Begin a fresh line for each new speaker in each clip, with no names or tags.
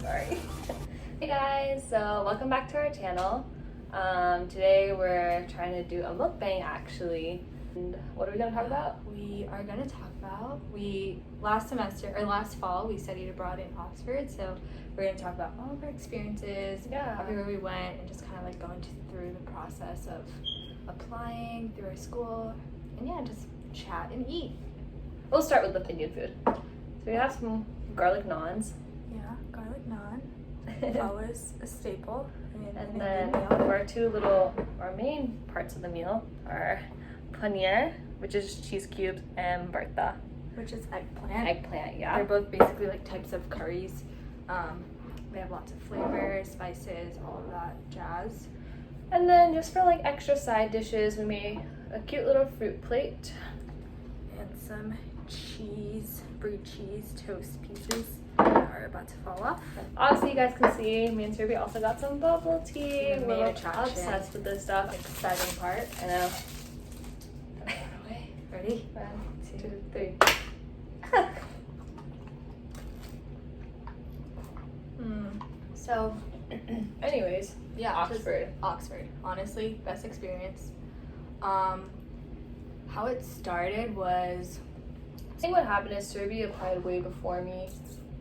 Sorry. Hey guys, so welcome back to our channel. Today we're trying to do a mukbang actually. And what are we gonna talk about?
We are going to talk about, last fall we studied abroad in Oxford, so we're going to talk about all of our experiences, everywhere we went, and just kind of like going through the process of applying through our school, and yeah, just chat and eat.
We'll start with the Indian food. So we have some garlic naans.
Yeah, garlic naan, always a staple.
And then our main parts of the meal are paneer, which is cheese cubes, and bharta,
which is eggplant.
Eggplant, yeah.
They're both basically like types of curries. They have lots of flavors, spices, all of that jazz.
And then just for like extra side dishes, we made a cute little fruit plate.
And some cheese, brie cheese toast pieces are about to fall off.
Obviously, you guys can see me and Serbi also got some bubble tea.
The
We're
main attraction.
obsessed with this stuff.
Exciting part.
I know.
Ready?
1, 2, 3.
So,
anyways,
yeah,
Oxford.
Oxford. Honestly, best experience. How it started was,
I think what happened is Serbi applied way before me,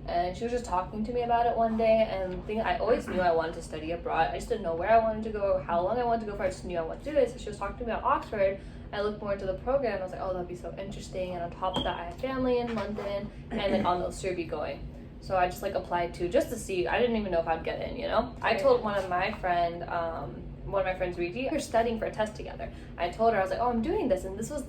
and she was just talking to me about it one day. And I always knew I wanted to study abroad. I just didn't know where I wanted to go or how long I wanted to go for. I just knew I wanted to do it. So she was talking to me about Oxford. I looked more into the program. I was like, oh, that'd be so interesting. And on top of that, I have family in London, and like on those Serbi going. So I just like applied to just to see. I didn't even know if I'd get in, you know. I told one of my friends, Rigi, we're studying for a test together. I told her, I was like, oh, I'm doing this, and this was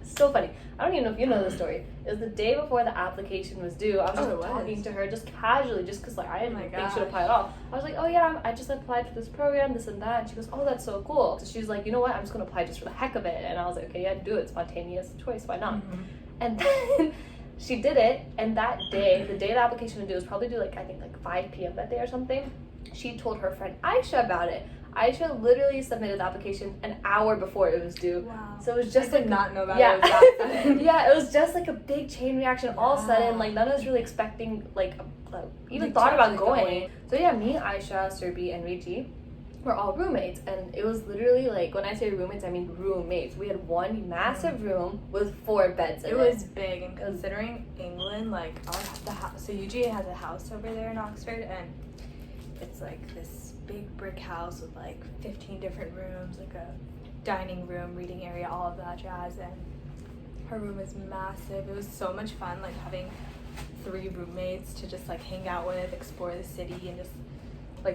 so funny. I don't even know if you know the story. It was the day before the application was due. I was just talking to her just casually, just because like I didn't think she'd apply at all. I was like, oh yeah, I just applied for this program, this and that. And she goes, oh, that's so cool. So she's like, you know what? I'm just gonna apply just for the heck of it. And I was like, okay, yeah, do it. Spontaneous choice. Why not?
Mm-hmm.
And then she did it, and that day, the day the application was due, was probably due like I think like 5 p.m. that day or something. She told her friend Aisha about it. Aisha literally submitted the application an hour before it was due.
wow.
So it was just
I did not know that.
Yeah.
It was that sudden.
Yeah, it was just like a big chain reaction all of a sudden. Like none of us really expecting even thought about going. So yeah, me, Aisha, Serbi, and Rigi were all roommates, and it was literally like, when I say roommates, I mean roommates. We had one massive room with 4 beds in it.
It was big, and considering England, like the house. So UGA has a house over there in Oxford, and it's like this big brick house with like 15 different rooms, like a dining room, reading area, all of that jazz. And her room is massive. It was so much fun, like having 3 roommates to just like hang out with, explore the city, and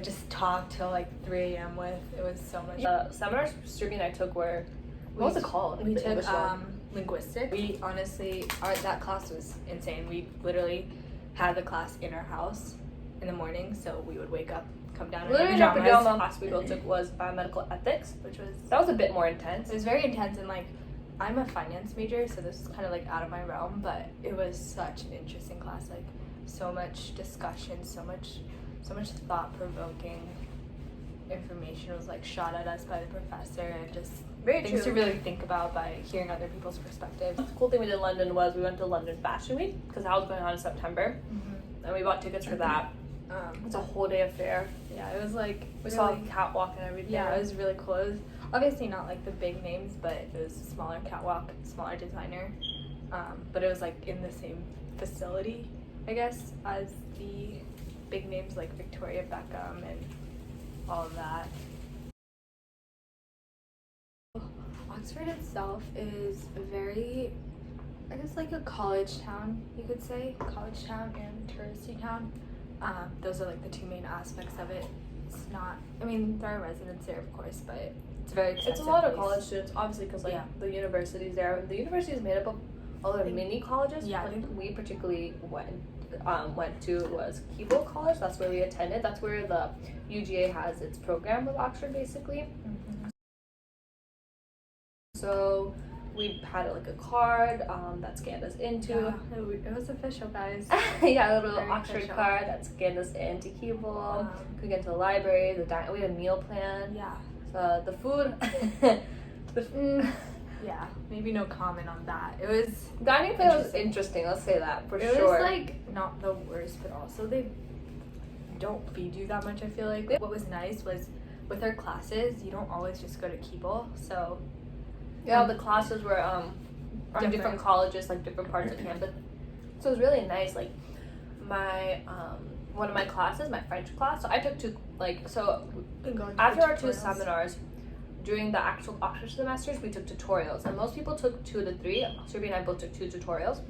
just talk till like 3 a.m. with. It was so much.
Seminars Serbi and I took were, what was it called?
We took linguistics. We honestly, that class was insane. We literally had the class in our house in the morning, so we would wake up, come down.
Literally, our pajama class we both took was biomedical ethics, that was a bit more intense.
It was very intense, and like I'm a finance major, so this is kind of like out of my realm, but it was such an interesting class. Like so much discussion, so much thought-provoking information was like shot at us by the professor, and just things to really think about by hearing other people's perspectives.
The cool thing we did in London was we went to London Fashion Week, because that was going on in September, and we bought tickets for that. It's a whole day affair.
Yeah, it was like
we saw a catwalk and everything.
Yeah, it was really cool. It was obviously not like the big names, but it was a smaller catwalk, smaller designer, but it was like in the same facility, I guess, as the big names like Victoria Beckham and all of that. Oxford itself is a very, I guess, like a college town, you could say. College town and touristy town. Those are like the 2 main aspects of it. It's not, I mean, there are residents there, of course, but it's very expensive.
It's a lot of college students, obviously, because like the university's there. The university is made up of other mini colleges.
Yeah,
I think we particularly went to was Keble College. That's where we attended. That's where the UGA has its program with Oxford, basically. So we had like a card that scanned us into.
Yeah, it was official, guys.
Yeah, a little
Very
Oxford
official.
card that scanned us into Keble. Could get into the library. We had a meal plan.
Yeah.
So the food.
Yeah, maybe no comment on that. It was
dining plan was interesting. Let's say that for sure.
It was like not the worst, but also don't feed you that much, I feel like. What was nice was with our classes, you don't always just go to Keeble, so
yeah, the classes were on different colleges, like different parts of campus. So it was really nice. Like my one of my classes, my French class. So I took two. After our two seminars, during the actual Oxford semesters, we took tutorials, and most people took 2 to 3. Serbi and I both took 2 tutorials,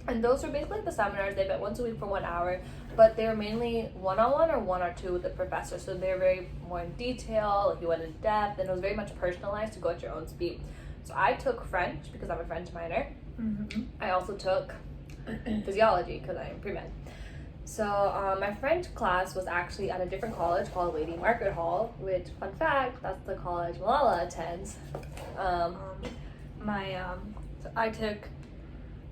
and those were basically like the seminars. They met once a week for 1 hour, but they were mainly one-on-one or 1 or 2 with the professor. So they were very more in detail. Like you went in depth, and it was very much personalized to go at your own speed. So I took French because I'm a French minor. I also took physiology because I am pre-med. So my French class was actually at a different college called Lady Margaret Hall, which, fun fact, that's the college Malala attends.
So I took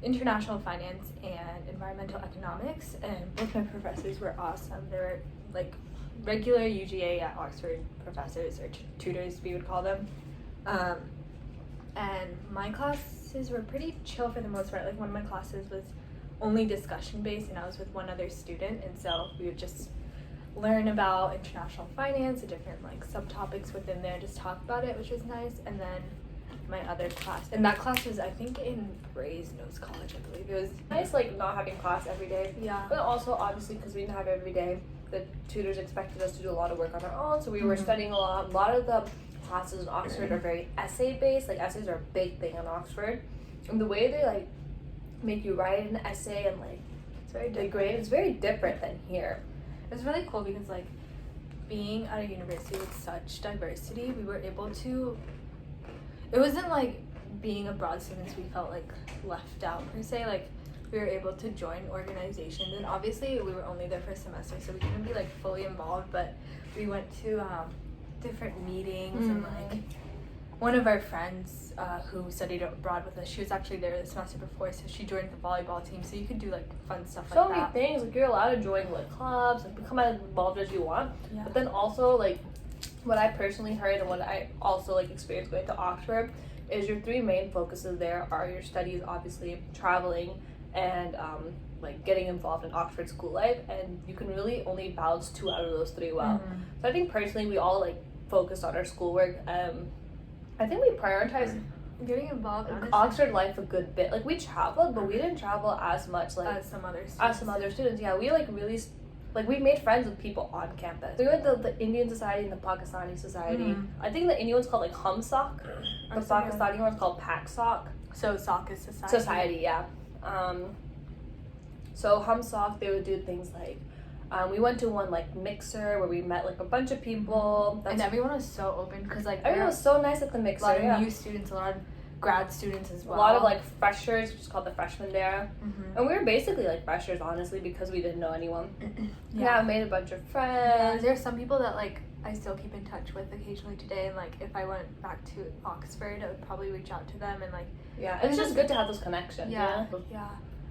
international finance and environmental economics, and both my professors were awesome. They were like regular UGA at Oxford professors, or tutors we would call them. And my classes were pretty chill for the most part. Like one of my classes was only discussion based, and I was with one other student, and so we would just learn about international finance, the different like subtopics within there, just talk about it, which was nice. And then my other class, and that class was I think in Brasenose College, I believe. It was
nice, like not having class every day.
Yeah.
But also obviously because we didn't have every day, the tutors expected us to do a lot of work on our own, so we were studying a lot. A lot of the classes in Oxford are very essay based. Like essays are a big thing in Oxford, and the way they like make you write an essay and like the grade is very different than here.
It was really cool because like being at a university with such diversity, we were able to, it wasn't like being abroad students we felt like left out per se. Like we were able to join organizations, and obviously we were only there for a semester, so we couldn't be like fully involved, but we went to different meetings and like one of our friends who studied abroad with us, she was actually there the semester before, so she joined the volleyball team, so you could do like fun stuff like that.
So many things, like you're allowed to join like clubs and become as involved as you want. Yeah. But then also like what I personally heard and what I also like experienced going to Oxford is your 3 main focuses there are your studies, obviously, traveling, and like getting involved in Oxford school life, and you can really only balance 2 out of those 3 well. So I think personally we all like focused on our schoolwork. I think we prioritized
getting involved in
Oxford life a good bit. Like we traveled, but we didn't travel as much like
as some other students.
Yeah, we like really like we made friends with people on campus. We went to the Indian Society and the Pakistani Society. I think the Indian one's called like Humsoc. The Pakistani one's called Paksoc.
So SOC is society.
Society, yeah. So Humsoc, they would do things like we went to one like mixer where we met like a bunch of people.
And everyone was so open because like
everyone was so nice at the mixer.
A lot of new students, a lot of grad students as well.
A lot of like freshers, which is called the freshman there. And we were basically like freshers, honestly, because we didn't know anyone. I made a bunch of friends.
There are some people that like I still keep in touch with occasionally today, and like if I went back to Oxford, I would probably reach out to them and like
it's just good to have those connections.
Yeah.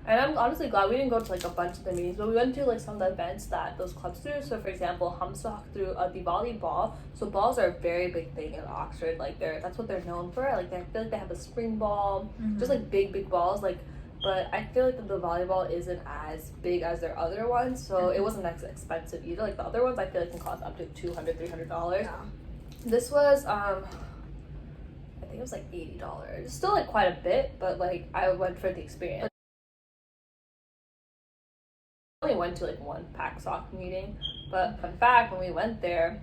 And I'm honestly glad we didn't go to like a bunch of the meetings, but we went to like some of the events that those clubs do. So for example, Humsoc threw the volleyball. So balls are a very big thing in Oxford. Like that's what they're known for. Like I feel like they have a spring ball, just like big balls. Like, but I feel like the volleyball isn't as big as their other ones, so it wasn't as expensive either. Like the other ones, I feel like can cost up to $200, $300. This was I think it was like $80. Still like quite a bit, but like I went for the experience. I only went to like one PACSOC meeting, but fun fact, when we went there,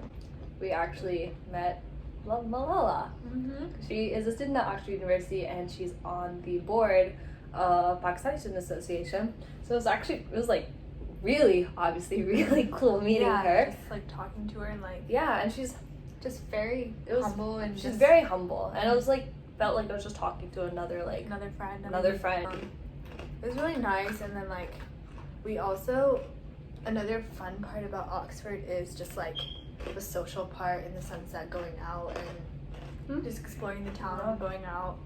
we actually met Malala. She is a student at Oxford University, and she's on the board of Pakistani Student Association. So it was like really, obviously, really cool meeting her.
Just like talking to her and like
and she's
just very humble, and
she's very humble, and it was like felt like I was just talking to another friend.
It was really nice, and then like. We also, another fun part about Oxford is just like the social part, in the sense that going out and just exploring the town, going out.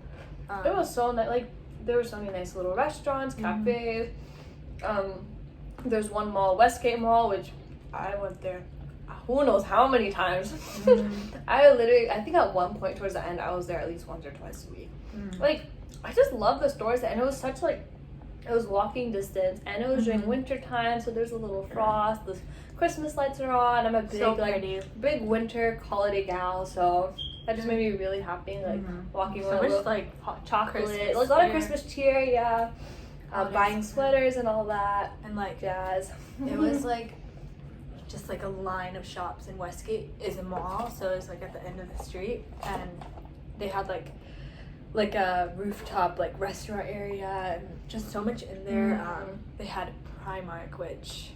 It was so nice. Like there were so many nice little restaurants, cafes. There's one mall, Westgate Mall, which I went there who knows how many times. I think at one point towards the end I was there at least once or twice a week. Like I just love the stores, and it was such like it was walking distance, and it was during winter time, so there's a little frost. The Christmas lights are on. I'm a big
So
like
pretty.
big winter holiday gal, so that just made me really happy. Like walking
So
around
much
with
like
hot chocolate,
Christmas
like a lot of
cheer.
Christmas cheer, yeah.
Holiday
Buying
season.
sweaters and all that
And like
jazz.
it was like just like a line of shops in Westgate is a mall, so it was like at the end of the street, and they had like a rooftop like restaurant area and just so much in there. They had Primark, which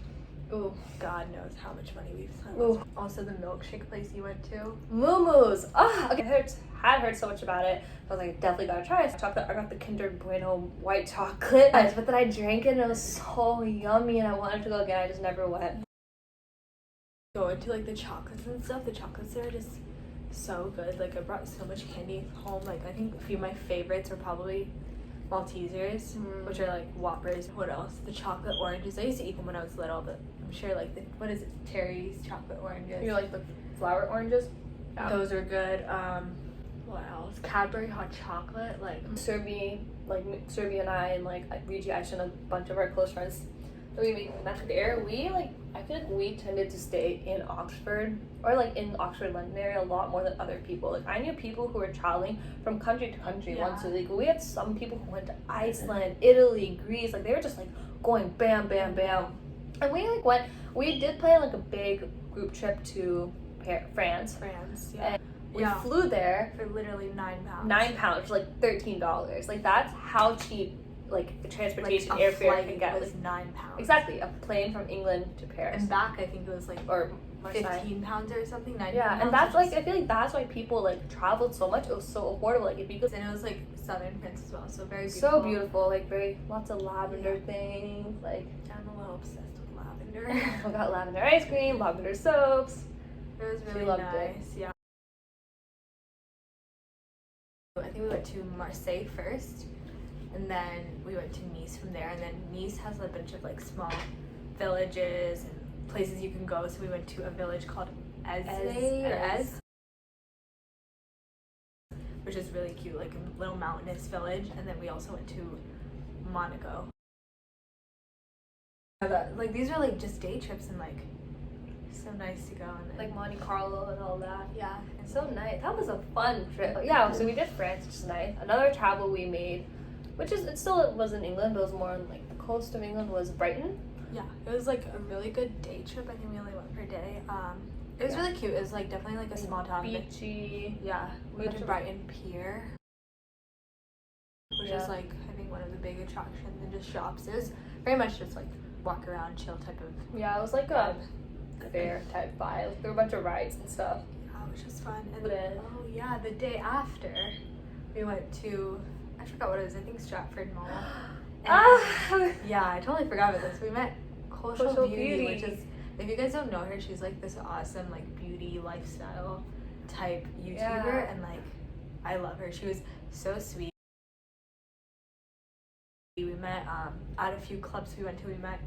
Ooh,
God knows how much money we've spent.
Ooh.
Also the milkshake place you went to.
Moo-moos. Ah, okay. Had heard so much about it. I was like, definitely gotta try it. Chocolate. I got the Kinder Bueno white chocolate, but then I drank it and it was so yummy, and I wanted to go again. I just never went.
Go into like the chocolates and stuff. The chocolates there are just so good. Like I brought so much candy home. Like I think a few of my favorites are probably Maltesers, which are like Whoppers. What else? The chocolate oranges. I used to eat them when I was little, but I'm sure like the what is it? Terry's chocolate oranges.
You like the flower oranges? Yeah.
Those are good. What else? Cadbury hot chocolate. Like
Serbi and I and like Regi, Aisha, and a bunch of our close friends that we met there. We like I feel like we tended to stay in Oxford or like in Oxford, London area a lot more than other people. Like I knew people who were traveling from country to country once a week. We had some people who went to Iceland, Italy, Greece. Like they were just like going bam, bam, bam. And we like went. We did plan like a big group trip to France.
yeah.
And we flew there
For literally £9.
£9 for like $13. Like that's how cheap like the transportation
Like,
airfare can get.
was £9.
Exactly, a plane from England to Paris.
And back, I think it was like
or Marseille.
£15 or something. £9.
Yeah, and that's like I feel like that's why people like traveled so much. It was so affordable. Like if you could,
and it was like Southern France as well, so very beautiful.
so beautiful. Like very lots of lavender things. Like
I'm a little obsessed with lavender.
we got lavender ice cream, lavender soaps.
It was
She
really
loved
nice.
it.
Yeah. I think we went to Marseille first, and then we went to Nice from there, and then Nice has a bunch of like small villages and places you can go. So we went to a village called Ez, which is really cute, like a little mountainous village, and then we also went to Monaco. Like these are like just day trips and like so nice to go and then,
Like Monte Carlo and all that.
yeah,
It's so nice. That was a fun trip. Yeah, so we did France, which is nice. Another travel we made, which is it still was in England, but it was more on like the coast of England, was Brighton.
yeah, it was like a really good day trip. I think we only went per day. It was really cute. It was like definitely like a small town.
Beachy.
Yeah, we went to Brighton Pier, which is like I think one of the big attractions and just shops. It was very much just like walk around, chill type of.
Yeah, it was like a fair type vibe. Like, there were a bunch of rides and stuff.
Yeah, which was fun. And
Then-
oh yeah, the day after, we went to I forgot what it was. I think Stratford Mall. And yeah, I totally forgot about this. We met Kosho Beauty, which is, if you guys don't know her, she's like this awesome like beauty lifestyle type YouTuber, and like I love her. She was so sweet. We met at a few clubs we went to. We met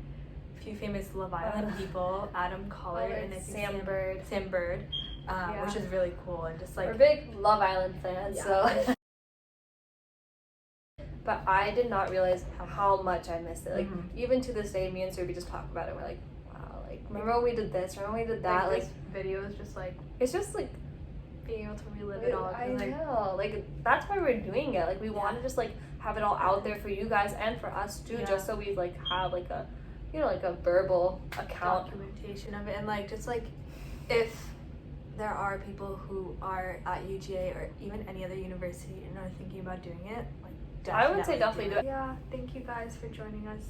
a few famous Love Island people, Adam Collard and I think Sam Bird, which is really cool and just like
we're big Love Island fans, so. But I did not realize how much I missed it. Like even to this day, me and Serbi just talk about it. We're like, wow, like remember when we did this? Remember when we did that? Like
this video is just like
it's just like
being able to relive it all.
I
Like,
know, like that's why we're doing it. Like we want to just like have it all out there for you guys and for us too, just so we like have like a, you know, like a verbal account
documentation of it, and like just like if there are people who are at UGA or even any other university and are thinking about doing it, like
I would say definitely do it.
Yeah, thank you guys for joining us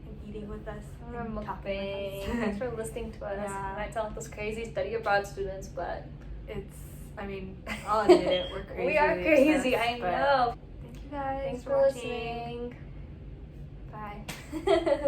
and eating with us and
Mukbang.
talking with us.
Thanks for listening to us.
Yeah.
I tell those crazy study abroad students, but
It's, I mean, I'll admit it, we're crazy.
we are crazy.
obsessed,
I
but
know.
Thank you guys
Thanks
for
for
watching.
listening. Bye.